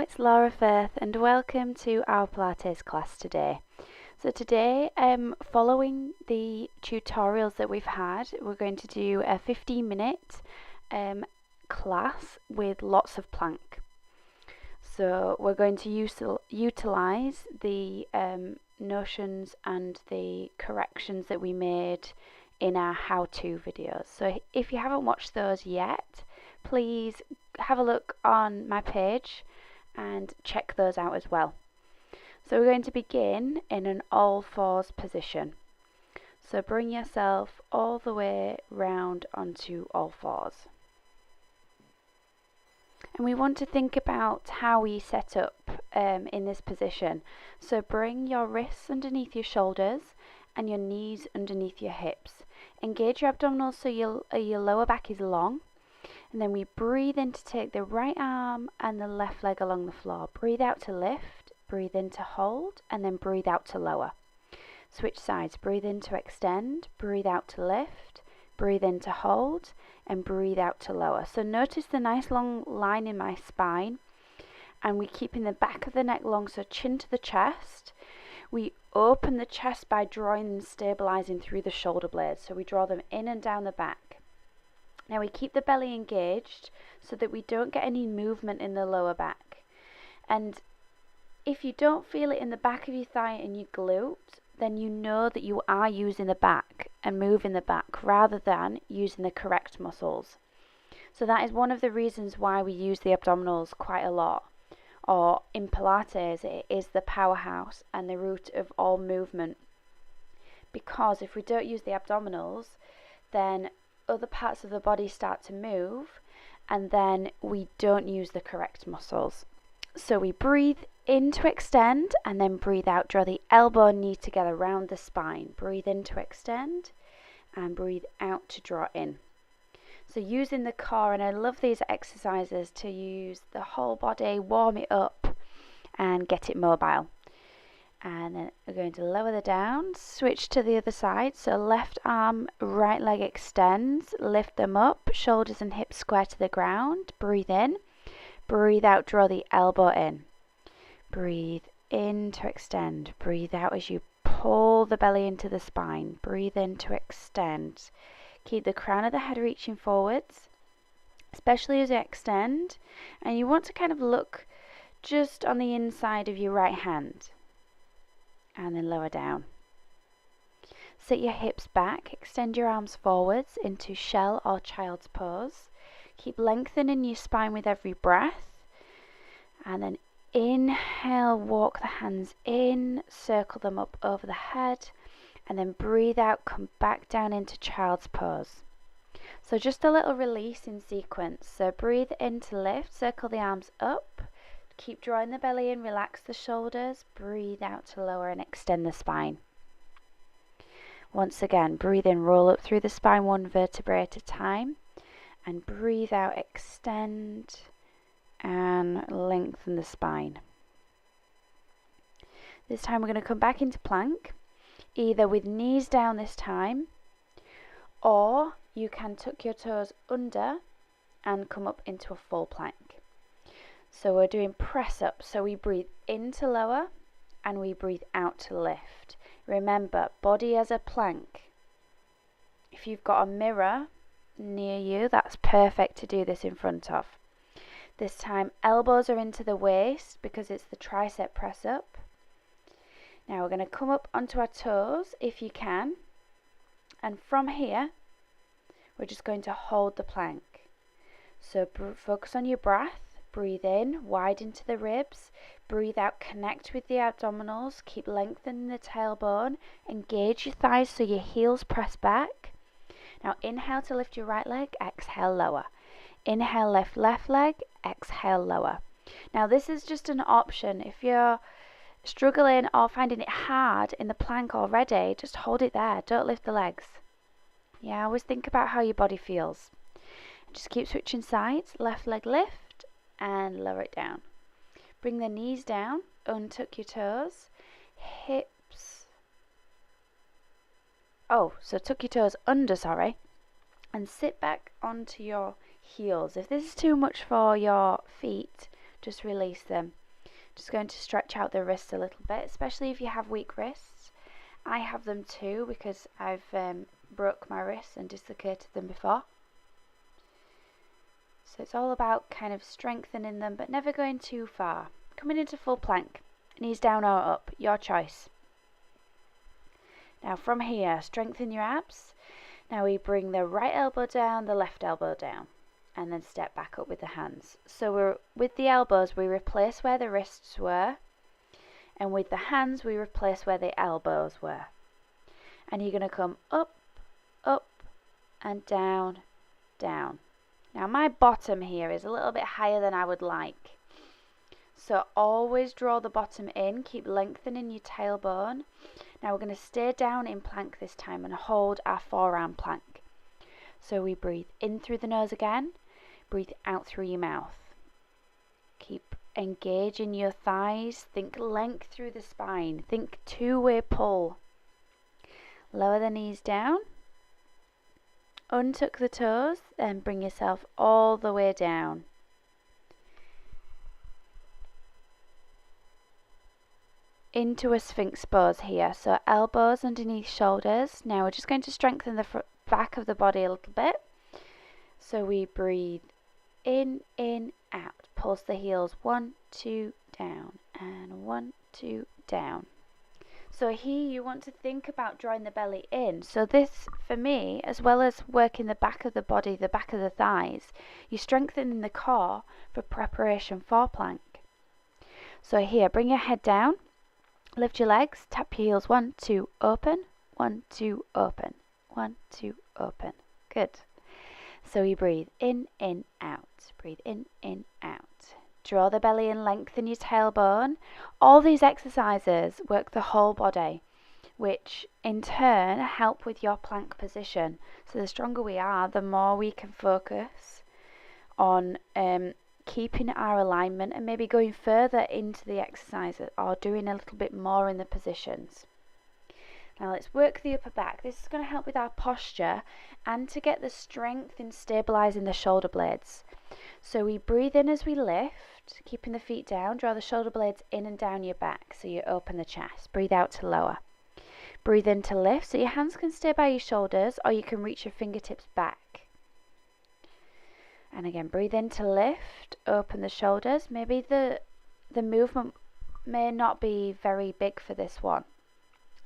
it's Laura Firth and welcome to our Pilates class today. So today, following the tutorials that we've had, we're going to do a 15-minute class with lots of plank. So we're going to utilise the notions and the corrections that we made in our how-to videos. So if you haven't watched those yet, please have a look on my page and check those out as well. So we're going to begin in an all fours position. So bring yourself all the way round onto all fours. And we want to think about how we set up in this position. So bring your wrists underneath your shoulders and your knees underneath your hips. Engage your abdominals so your lower back is long. And then we breathe in to take the right arm and the left leg along the floor. Breathe out to lift, breathe in to hold, and then breathe out to lower. Switch sides. Breathe in to extend, breathe out to lift, breathe in to hold, and breathe out to lower. So notice the nice long line in my spine. And we keeping the back of the neck long, so chin to the chest. We open the chest by drawing and stabilizing through the shoulder blades. So we draw them in and down the back. Now we keep the belly engaged so that we don't get any movement in the lower back. And if you don't feel it in the back of your thigh and your glute, then you know that you are using the back and moving the back rather than using the correct muscles. So that is one of the reasons why we use the abdominals quite a lot. Or in Pilates, it is the powerhouse and the root of all movement. Because if we don't use the abdominals, then other parts of the body start to move and then we don't use the correct muscles. So we breathe in to extend and then breathe out. Draw the elbow and knee together round the spine. Breathe in to extend and breathe out to draw in. So using the core, and I love these exercises to use the whole body, warm it up and get it mobile. And then we're going to lower the down, switch to the other side. So left arm, right leg extends, lift them up, shoulders and hips square to the ground. Breathe in, breathe out, draw the elbow in. Breathe in to extend, breathe out as you pull the belly into the spine. Breathe in to extend. Keep the crown of the head reaching forwards, especially as you extend. And you want to kind of look just on the inside of your right hand. And then lower down. Sit your hips back, extend your arms forwards into shell or child's pose. Keep lengthening your spine with every breath. And then inhale, walk the hands in, circle them up over the head. And then breathe out, come back down into child's pose. So just a little release in sequence. So breathe in to lift, circle the arms up. Keep drawing the belly in, relax the shoulders, breathe out to lower and extend the spine. Once again, breathe in, roll up through the spine one vertebrae at a time, and breathe out, extend and lengthen the spine. This time we're going to come back into plank, either with knees down this time, or you can tuck your toes under and come up into a full plank. So we're doing press up. So we breathe in to lower and we breathe out to lift. Remember, body as a plank. If you've got a mirror near you, that's perfect to do this in front of. This time elbows are into the waist because it's the tricep press up. Now we're going to come up onto our toes if you can. And from here, we're just going to hold the plank. So focus on your breath. Breathe in, widen to the ribs. Breathe out, connect with the abdominals. Keep lengthening the tailbone. Engage your thighs so your heels press back. Now inhale to lift your right leg, exhale lower. Inhale, lift left leg, exhale lower. Now this is just an option. If you're struggling or finding it hard in the plank already, just hold it there. Don't lift the legs. Yeah, always think about how your body feels. Just keep switching sides. Left leg lift and lower it down. Bring the knees down, untuck your toes, hips. So tuck your toes under, and sit back onto your heels. If this is too much for your feet, just release them. Just going to stretch out the wrists a little bit, especially if you have weak wrists. I have them too because I've broke my wrists and dislocated them before. So it's all about kind of strengthening them, but never going too far. Coming into full plank, knees down or up, your choice. Now from here, strengthen your abs. Now we bring the right elbow down, the left elbow down, and then step back up with the hands. So with the elbows, we replace where the wrists were, and with the hands, we replace where the elbows were. And you're going to come up, up, and down, down. Now my bottom here is a little bit higher than I would like. So always draw the bottom in, keep lengthening your tailbone. Now we're going to stay down in plank this time and hold our forearm plank. So we breathe in through the nose again, breathe out through your mouth. Keep engaging your thighs, think length through the spine, think two-way pull. Lower the knees down, untuck the toes and bring yourself all the way down. Into a Sphinx pose here, so elbows underneath shoulders. Now we're just going to strengthen the back of the body a little bit. So we breathe in, out. Pulse the heels, 1, 2, down, and 1, 2, down. So here you want to think about drawing the belly in. So this, for me, as well as working the back of the body, the back of the thighs, you're strengthening the core for preparation for plank. So here, bring your head down. Lift your legs, tap your heels, 1, 2, open, 1, 2, open, 1, 2, open. Good. So we breathe in, out, breathe in, out. Draw the belly in, lengthen your tailbone. All these exercises work the whole body, which in turn help with your plank position. So the stronger we are, the more we can focus on keeping our alignment and maybe going further into the exercises or doing a little bit more in the positions. Now let's work the upper back. This is going to help with our posture and to get the strength in stabilizing the shoulder blades. So we breathe in as we lift, keeping the feet down, draw the shoulder blades in and down your back so you open the chest. Breathe out to lower. Breathe in to lift, so your hands can stay by your shoulders or you can reach your fingertips back. And again, breathe in to lift, open the shoulders. Maybe the movement may not be very big for this one.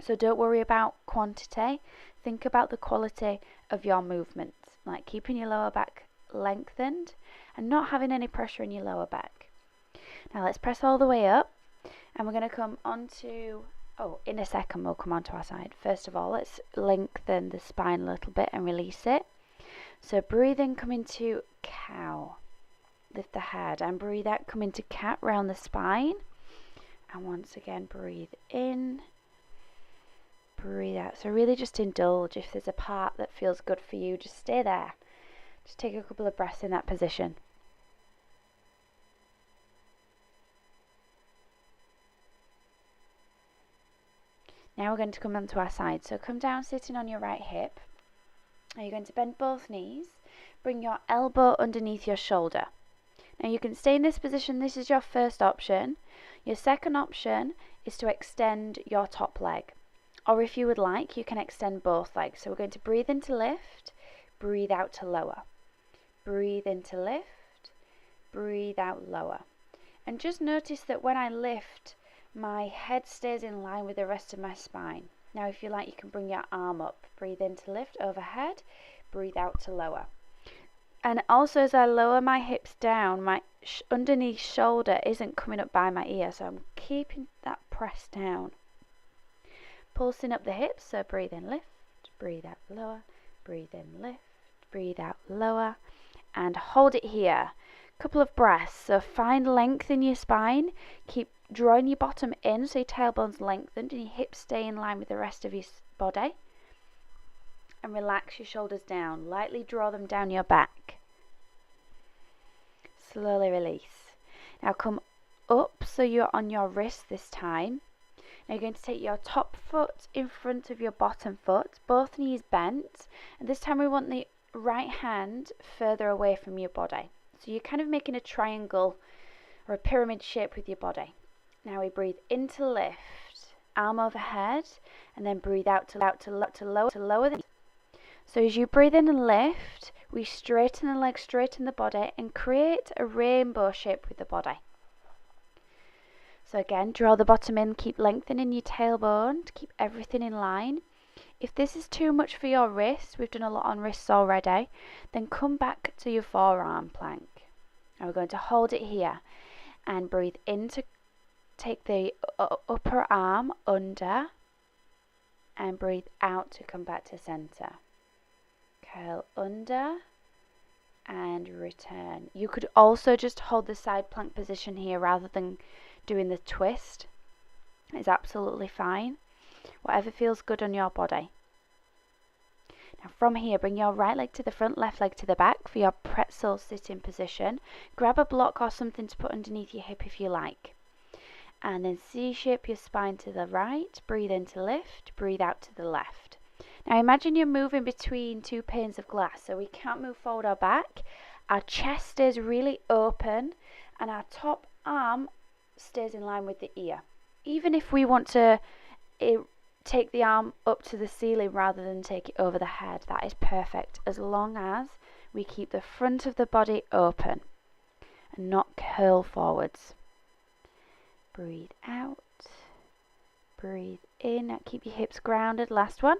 So don't worry about quantity. Think about the quality of your movement, like keeping your lower back lengthened and not having any pressure in your lower back. Now let's press all the way up and we're going to come onto, in a second we'll come onto our side. First of all, let's lengthen the spine a little bit and release it. So breathe in, come into cow. Lift the head and breathe out, come into cat, round the spine. And once again, breathe in, breathe out. So really just indulge. If there's a part that feels good for you, just stay there. Just take a couple of breaths in that position. Now we're going to come onto our side. So come down sitting on your right hip. Now you're going to bend both knees. Bring your elbow underneath your shoulder. Now you can stay in this position. This is your first option. Your second option is to extend your top leg. Or if you would like, you can extend both legs. So we're going to breathe in to lift, breathe out to lower. Breathe in to lift, breathe out lower. And just notice that when I lift, my head stays in line with the rest of my spine. Now if you like, you can bring your arm up. Breathe in to lift overhead, breathe out to lower. And also as I lower my hips down, my underneath shoulder isn't coming up by my ear, so I'm keeping that pressed down. Pulsing up the hips, so breathe in, lift, breathe out lower, breathe in, lift, breathe out lower, and hold it here. Couple of breaths, so find length in your spine, keep drawing your bottom in so your tailbone's lengthened and your hips stay in line with the rest of your body. And relax your shoulders down, lightly draw them down your back. Slowly release. Now come up so you're on your wrist this time. Now you're going to take your top foot in front of your bottom foot, both knees bent, and this time we want the right hand further away from your body. So you're kind of making a triangle or a pyramid shape with your body. Now we breathe in to lift, arm overhead, and then breathe out to lower the knees. So as you breathe in and lift, we straighten the legs, straighten the body, and create a rainbow shape with the body. So again, draw the bottom in, keep lengthening your tailbone to keep everything in line. If this is too much for your wrists, we've done a lot on wrists already, then come back to your forearm plank. Now we're going to hold it here and breathe in to take the upper arm under and breathe out to come back to center. Curl under and return. You could also just hold the side plank position here rather than doing the twist. It's absolutely fine. Whatever feels good on your body. Now from here, bring your right leg to the front, left leg to the back for your pretzel sitting position. Grab a block or something to put underneath your hip if you like. And then C-shape your spine to the right. Breathe in to lift, breathe out to the left. Now imagine you're moving between two panes of glass, so we can't move forward or back. Our chest stays really open and our top arm stays in line with the ear. Even if we want to take the arm up to the ceiling rather than take it over the head, that is perfect, as long as we keep the front of the body open and not curl forwards. Breathe out, breathe in, now keep your hips grounded, last one.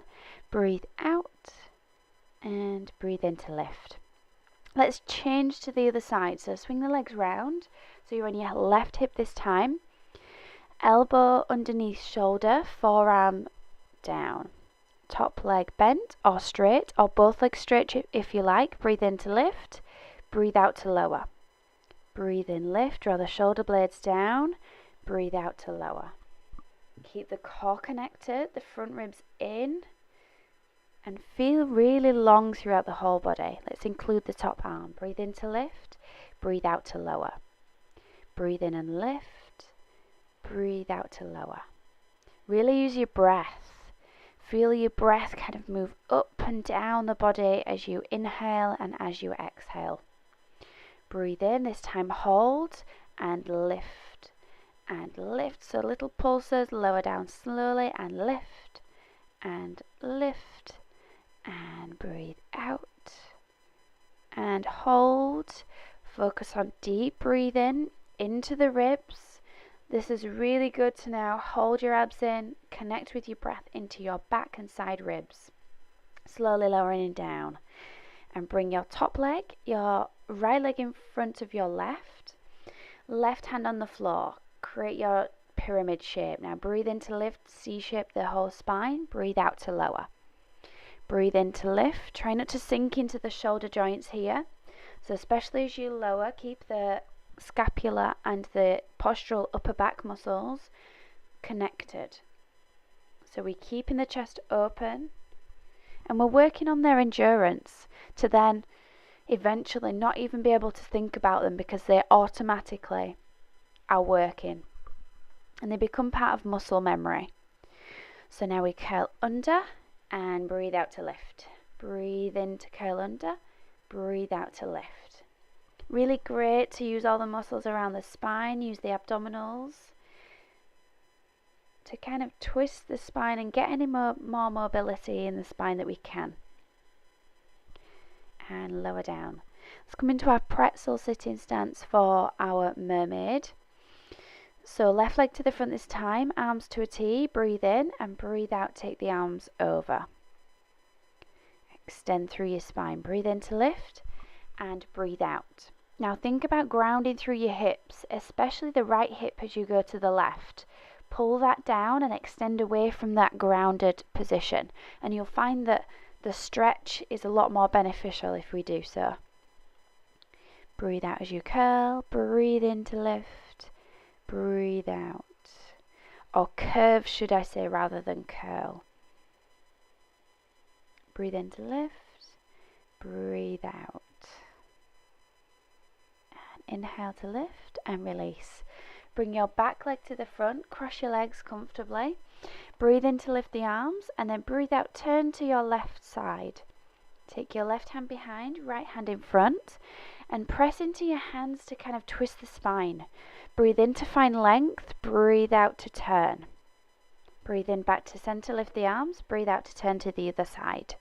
Breathe out and breathe in to lift. Let's change to the other side, so swing the legs round, so you're on your left hip this time. Elbow underneath shoulder, forearm down. Top leg bent or straight, or both legs straight if you like. Breathe in to lift, breathe out to lower. Breathe in, lift, draw the shoulder blades down, breathe out to lower. Keep the core connected, the front ribs in, and feel really long throughout the whole body. Let's include the top arm. Breathe in to lift, breathe out to lower. Breathe in and lift, breathe out to lower. Really use your breath. Feel your breath kind of move up and down the body as you inhale and as you exhale. Breathe in, this time hold and lift and lift. So little pulses, lower down slowly and lift and breathe out and hold. Focus on deep breathing into the ribs. This is really good to now hold your abs in, connect with your breath into your back and side ribs. Slowly lowering down. And bring your top leg, your right leg in front of your left. Left hand on the floor. Create your pyramid shape. Now breathe in to lift, C-shape the whole spine. Breathe out to lower. Breathe in to lift. Try not to sink into the shoulder joints here. So especially as you lower, keep the scapula and the postural upper back muscles connected. So we're keeping the chest open and we're working on their endurance to then eventually not even be able to think about them because they automatically are working and they become part of muscle memory. So now we curl under and breathe out to lift. Breathe in to curl under, breathe out to lift. Really great to use all the muscles around the spine, use the abdominals to kind of twist the spine and get any more mobility in the spine that we can. And lower down. Let's come into our pretzel sitting stance for our mermaid. So left leg to the front this time, arms to a T, breathe in and breathe out, take the arms over. Extend through your spine, breathe in to lift and breathe out. Now think about grounding through your hips, especially the right hip as you go to the left. Pull that down and extend away from that grounded position, and you'll find that the stretch is a lot more beneficial if we do so. Breathe out as you curl, breathe in to lift, breathe out. Or curve, should I say, rather than curl. Breathe in to lift, breathe out. And inhale to lift and release. Bring your back leg to the front, cross your legs comfortably. Breathe in to lift the arms and then breathe out, turn to your left side. Take your left hand behind, right hand in front and press into your hands to kind of twist the spine. Breathe in to find length, breathe out to turn. Breathe in back to center, lift the arms, breathe out to turn to the other side.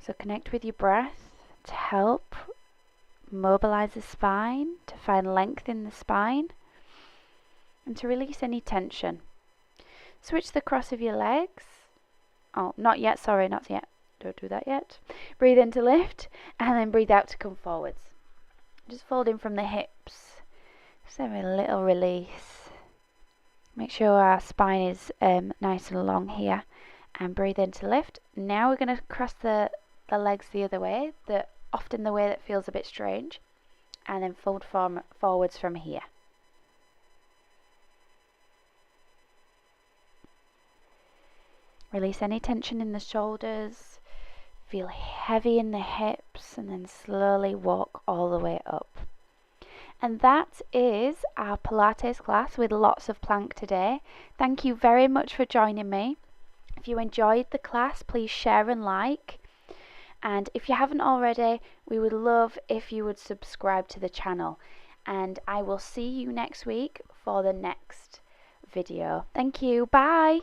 So connect with your breath to help mobilize the spine, to find length in the spine, and to release any tension. Switch the cross of your legs. Oh, not yet, sorry, not yet. Don't do that yet. Breathe in to lift, and then breathe out to come forwards. Just folding from the hips. Just have a little release. Make sure our spine is nice and long here. And breathe in to lift. Now we're going to cross the legs the other way, often the way that feels a bit strange. And then fold forwards from here. Release any tension in the shoulders. Feel heavy in the hips, and then slowly walk all the way up. And that is our Pilates class with lots of plank today. Thank you very much for joining me. If you enjoyed the class, please share and like. And if you haven't already, we would love if you would subscribe to the channel. And I will see you next week for the next video. Thank you. Bye.